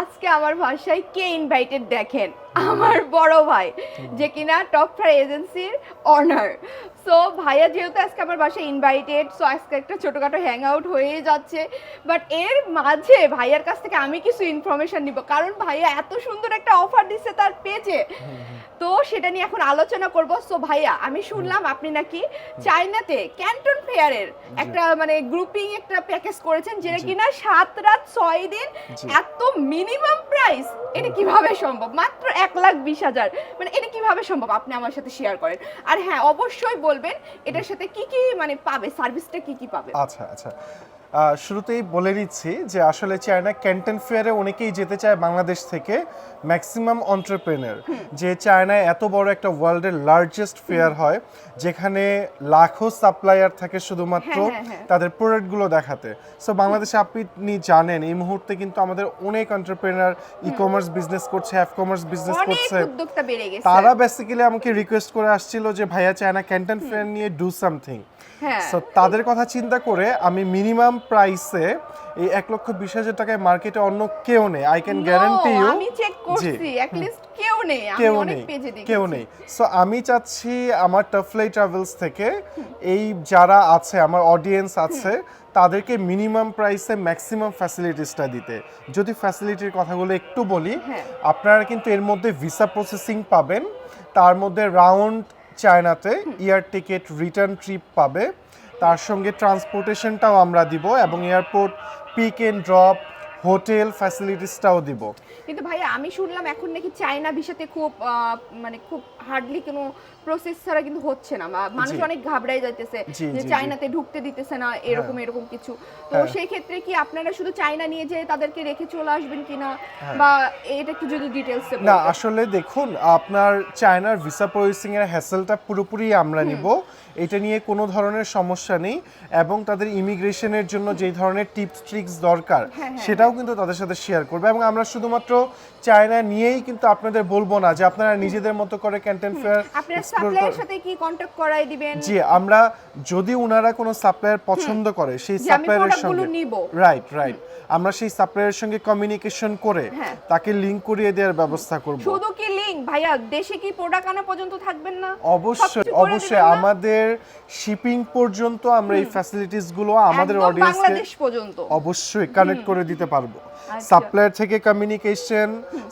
আজকে আমার বাসায় কে ইনভাইটেড দেখেন, আমার বড় ভাই যে কিনা টপ ফ্রাই এজেন্সির অনার। সো ভাইয়া যেহেতু আজকে আমার বাসায় ইনভাইটেড, সো আজকে একটা ছোটখাটো হ্যাং আউট হয়ে যাচ্ছে। বাট এর মাঝে ভাইয়ার কাছ থেকে আমি কিছু ইনফরমেশন নিব, কারণ ভাইয়া এত সুন্দর একটা অফার দিচ্ছে তার পেজে, তো সেটা নিয়ে এখন আলোচনা করব। সো ভাইয়া, আমি শুনলাম আপনি নাকি চায়নাতে ক্যান্টন ফেয়ারের একটা মানে গ্রুপিং একটা প্যাকেজ করেছেন, যেটা কিনা 7 রাত 6 দিন, এত মিনিমাম প্রাইস। এটা কিভাবে সম্ভব? মাত্র 1,20,000, মানে এটা কিভাবে সম্ভব? আপনি আমার সাথে শেয়ার করেন। আর হ্যাঁ, অবশ্যই বলবেন এটার সাথে কি কি মানে পাবে, সার্ভিসটা কি কি পাবে। আচ্ছা আচ্ছা, শুরুতেই বলে দিচ্ছি যে আসলে চায়না ক্যান্টন ফেয়ারে অনেকেই যেতে চায় বাংলাদেশ থেকে, ম্যাক্সিমাম অন্টারপ্রেনার। যে চায়নায় এত বড় একটা ওয়ার্ল্ডের লার্জেস্ট ফেয়ার হয়, যেখানে লাখো সাপ্লায়ার থাকে শুধুমাত্র তাদের প্রোডাক্টগুলো দেখাতে। সো বাংলাদেশে আপনি জানেন এই মুহূর্তে কিন্তু আমাদের অনেক অন্টারপ্রেনার ই কমার্স বিজনেস করছে, অ্যাপ কমার্স বিজনেস করছে, উদ্যোক্তা বেড়ে গেছে। তারা বেসিক্যালি আমাকে রিকোয়েস্ট করে আসছিল যে ভাইয়া চায়না ক্যান্টন ফেয়ার নিয়ে ডু সামথিং। সো তাদের কথা চিন্তা করে আমি মিনিমাম প্রাইসে এই 1,20,000 টাকায় মার্কেটে অন্য কেউ নেই, আই ক্যান গ্যারান্টি ইউ। আমি চেক করছি, অ্যাট লিস্ট কেউ নেই, আমি অনেক পেজে দেখেছি কেউ নেই। সো আমি চাচ্ছি আমার টপফ্লাই ট্রাভেলস থেকে এই যারা আছে, আমার অডিয়েন্স আছে, তাদেরকে মিনিমাম প্রাইসে ম্যাক্সিমাম ফ্যাসিলিটিসটা দিতে। যদি ফ্যাসিলিটির কথাগুলো একটু বলি, আপনারা কিন্তু এর মধ্যে ভিসা প্রসেসিং পাবেন, তার মধ্যে রাউন্ড চায়নাতে এয়ার টিকিট, রিটার্ন ট্রিপ পাবে, তার সঙ্গে ট্রান্সপোর্টেশনটাও আমরা দিব এবং airport pick and drop hotel ফ্যাসিলিটিসটাও দিব। কিন্তু ভাইয়া, আমি শুনলাম এখন নাকি চায়না ভিসাতে খুব মানে খুব হার্ডলি কোনো প্রসেস ছাড়া কিন্তু হচ্ছে না, মানুষ অনেক ঘাবড়াই যাইতেছে যে চায়নাতে ঢুকতে দিতেছে না, এরকম কিছু। তো সেই ক্ষেত্রে কি আপনারা শুধু চায়না নিয়ে যেয়ে তাদেরকে রেখে চলে আসবেন কিনা, বা এটা একটু যদি ডিটেইলসে বলতেন। না, আসলে দেখুন, আপনার চায়নার ভিসা প্রসেসিং এর হ্যাসেলটা পুরোপুরি আমরা নিব, এটা নিয়ে কোনো ধরনের সমস্যা নেই। এবং তাদের ইমিগ্রেশনের জন্য যেই ধরনের টিপস ট্রিক্স দরকার সেটাও কিন্তু তাদের সাথে শেয়ার করবে। এবং আমরা শুধুমাত্র চায়না নিয়েই কিন্তু আপনাদের বলবো না যে আপনারা নিজেদের মতো করে ক্যান্টন ফেয়ার আপনারা সাপ্লায়ারের সাথে কি কন্টাক্ট করাই দিবেন? জি, আমরা যদি ওনারা কোনো সাপ্লায়ার পছন্দ করে সেই সাপ্লায়ারের সঙ্গে, রাইট, আমরা সেই সাপ্লায়ারের সঙ্গে কমিউনিকেশন করে তাকে লিংক করিয়ে দেওয়ার ব্যবস্থা করব। শুধু কি লিংক ভাইয়া, দেশে কি প্রোডাক্ট আনা পর্যন্ত থাকবেন না? অবশ্যই আমাদের শিপিং পর্যন্ত আমরা এই ফ্যাসিলিটিস গুলো আমাদের অডিয়েন্সকে বাংলাদেশ পর্যন্ত অবশ্যই কানেক্ট করে দিতে পারবো। সাপ্লায়ার থেকে কমিউনিকেশন,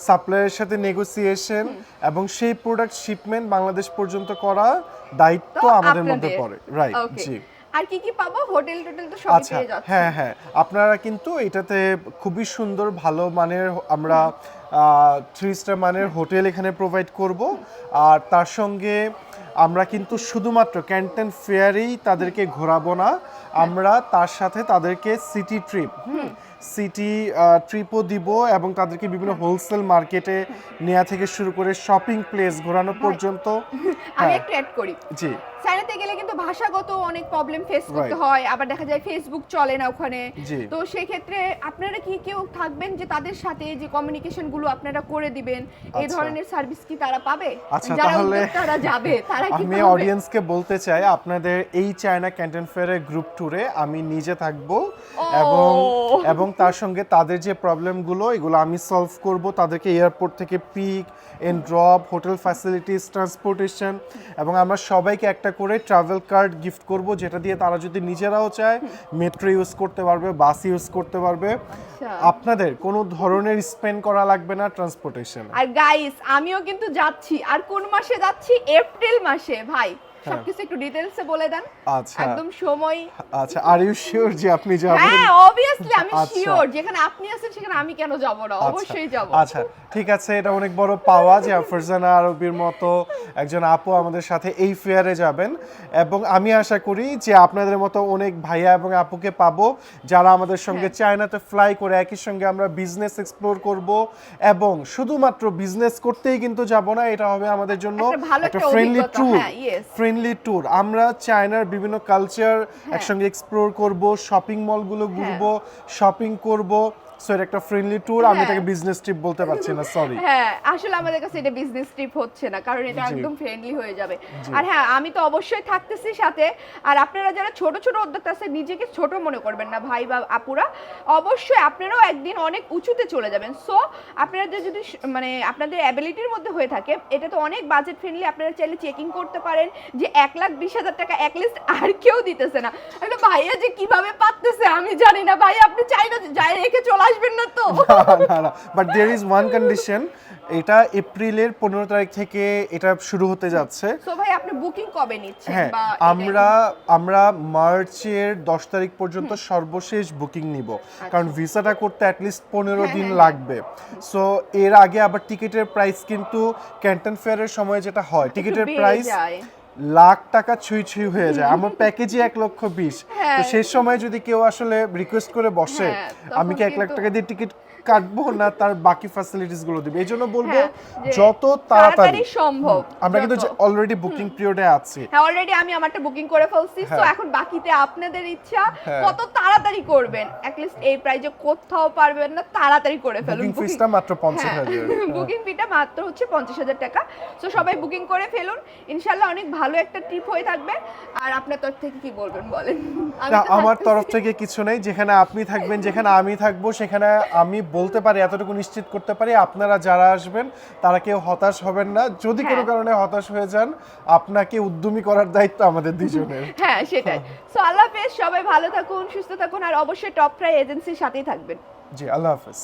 সাপ্লায়ারের সাথে নেগোসিয়েশন এবং সেই প্রোডাক্ট শিপমেন্ট বাংলাদেশ পর্যন্ত করা দায়িত্ব আমাদের মধ্যে পড়ে। রাইট, জি। আর কি কি পাবো? হোটেল টোটেল তো সবই পেয়ে যাচ্ছে। হ্যাঁ, আপনারা কিন্তু এটাতে খুবই সুন্দর ভালো মানের আমরা 3 স্টার মানের হোটেল এখানে প্রোভাইড করব। আর তার সঙ্গে আমরা কিন্তু শুধুমাত্র ক্যান্টন ফেয়ারেই তাদেরকে ঘোরাবো না, আমরা তার সাথে তাদেরকে সিটি ট্রিপও দিব এবং তাদেরকে বিভিন্ন হোলসেল মার্কেটে নেওয়া থেকে শুরু করে শপিং প্লেস ঘোরানো পর্যন্ত। আমি একটু অ্যাড করি, জি, চায়নাতে গেলে কিন্তু ভাষাগত অনেক প্রবলেম ফেস করতে হয়, আবার দেখা যায় ফেসবুক চলে না ওখানে। তো সেই ক্ষেত্রে আপনারা কি কেউ থাকবেন যে তাদের সাথে যে কমিউনিকেশন গুলো আপনারা করে দিবেন, এই ধরনের সার্ভিস কি তারা পাবে? তাহলে তারা যাবে, তারা কি আমি অডিয়েন্সকে বলতে চাই, আপনাদের এই চায়না ক্যান্টন ফেয়ারের গ্রুপ ট্যুরে আমি নিজে থাকব এবং তার সঙ্গে তাদের যে প্রবলেমগুলো এগুলো আমি সলভ করব। তাদেরকে এয়ারপোর্ট থেকে pick and drop, hotel facilities, transportation, এবং আমরা সবাইকে একটা করে ট্রাভেল কার্ড গিফট করব, যেটা দিয়ে তারা যদি নিজেরাও চায় মেট্রো ইউজ করতে পারবে, বাস ইউজ করতে পারবে। আপনাদের কোনো ধরনের স্পেন্ড করা লাগবে না ট্রান্সপোর্টেশন। আর গাইস, আমিও কিন্তু যাচ্ছি। আর কোন মাসে যাচ্ছি? এপ্রিল মাসে। ভাই সবকিছু একটু ডিটেইলসে বলে দেন। আচ্ছা, একদম সময়। আচ্ছা, আর ইউ শিওর যে আপনি যাবেন? হ্যাঁ, অবভিয়াসলি আমি শিওর। যেখানে আপনি আছেন সেখানে আমি কেন যাব না? অবশ্যই যাব। আচ্ছা, ঠিক আছে, এটা অনেক বড় পাওয়া যে ফারজানা আরবির মতো একজন আপু আমাদের সাথে এই ফেয়ারে যাবেন। এবং আমি আশা করি যে আপনাদের মতো অনেক ভাইয়া এবং আপুকে পাবো যারা আমাদের সঙ্গে চায়নাতে ফ্লাই করে একই সঙ্গে আমরা বিজনেস এক্সপ্লোর করব। এবং শুধুমাত্র বিজনেস করতেই কিন্তু যাব না, এটা হবে আমাদের জন্য একটা ফ্রেন্ডলি ট্যুর। আমরা চায়নার বিভিন্ন কালচার একসঙ্গে এক্সপ্লোর করব, শপিং মলগুলো ঘুরবো, শপিং করব, সো এটা একটা ফ্রেন্ডলি ট্যুর, আমি হ্যাঁ। এটাকে বিজনেস ট্রিপ বলতে পারছি না, সরি। হ্যাঁ আসলে আমাদের কাছে এটা বিজনেস ট্রিপ হচ্ছে না, কারণ এটা জি। একদম ফ্রেন্ডলি হয়ে যাবে। জি। আর হ্যাঁ আমি তো অবশ্যই থাকতেছি সাথে। আর আপনারা যারা ছোট ছোট উদ্যোক্তা আছে, নিজেকে ছোট মনে করবেন না ভাই বা আপুরা, অবশ্যই আপনারাও একদিন অনেক উঁচুতে চলে যাবেন। সো আপনারা যদি মানে আপনাদের অ্যাবিলিটির মধ্যে হয়ে থাকে, এটা তো অনেক বাজেট ফ্রেন্ডলি, আপনারা চাইলে চেকিং করতে পারেন যে 1,20,000 টাকা অ্যাটলিস্ট আর কেউ দিতেছে না। একটা ভাইয়া যে কিভাবে পাচ্ছে আমি জানি না, ভাই আপনি চাইলে যাই রেখে চলে আসবেন না তো? না না, but there is one condition, এটা এপ্রিলের 15 তারিখ থেকে এটা শুরু হতে যাচ্ছে। সো ভাই আপনি বুকিং কবে নিচ্ছেন? হ্যাঁ, বা আমরা মার্চের 10 তারিখ পর্যন্ত সর্বশেষ বুকিং নিব, কারণ ভিসাটা করতে অ্যাটলিস্ট 15 দিন লাগবে। সো এর আগে আবার টিকিটের প্রাইস কিন্তু ক্যান্টন ফেয়ারের সময় যেটা হয়, টিকিটের বেড়ে প্রাইস যায়। লাখ টাকা ছুঁই ছুঁই হয়ে যায়, আমার প্যাকেজই 1,20,000। হ্যাঁ। তো সেই সময় যদি কেউ আসলে রিকোয়েস্ট করে বসে, হ্যাঁ, তখন আমি কি 1 লাখ কিন্তু- টাকা দিয়ে টিকিট কাটবো না তার বাকি ফ্যাসিলিটিস গুলো দিবে, এই জন্য বলবো হ্যাঁ, যে যত তাড়াতাড়ি সম্ভব। আমরা কিন্তু যত। অলরেডি বুকিং পিরিয়ডে আছি। হ্যাঁ অলরেডি আমি আমারটা বুকিং করে ফেলছি। তো হ্যাঁ। এখন বাকিতে আপনাদের ইচ্ছা হ্যাঁ। কত তাড়াতাড়ি করবেন। অ্যাটলিস্ট এই প্রাইজে কোথাও পারবেন না, তাড়াতাড়ি করে ফেলুন। বুকিং ফিসটা মাত্র 50,000। বুকিং ফিটা মাত্র হচ্ছে 50,000 টাকা। সো সবাই বুকিং করে ফেলুন, ইনশাআল্লাহ অনেক ভালো একটা ট্রিপ হয়ে থাকবে। আর আপনার তরফ থেকে কি বলবেন বলেন? আমি না, তো আমার থাকতেছি। তরফ থেকে কিছু নেই, যেখানে আপনি থাকবেন, যেখানে আমি থাকবো, সেখানে আমি বলতে পারি, এতটুকু নিশ্চিত করতে পারি, আপনারা যারা আসবেন তারা কেউ হতাশ হবেন না। যদি কোনো হ্যাঁ। কারণে হতাশ হয়ে যান, আপনাকে উদ্যমী করার দায়িত্ব আমাদের দুজনের। হ্যাঁ সেটাই। সো আল্লাহ হাফেজ, সবাই ভালো থাকুন, সুস্থ থাকুন, আর অবশ্যই টপ ফ্রাই এজেন্সির সাথেই থাকবেন। জি, আল্লাহ হাফেজ।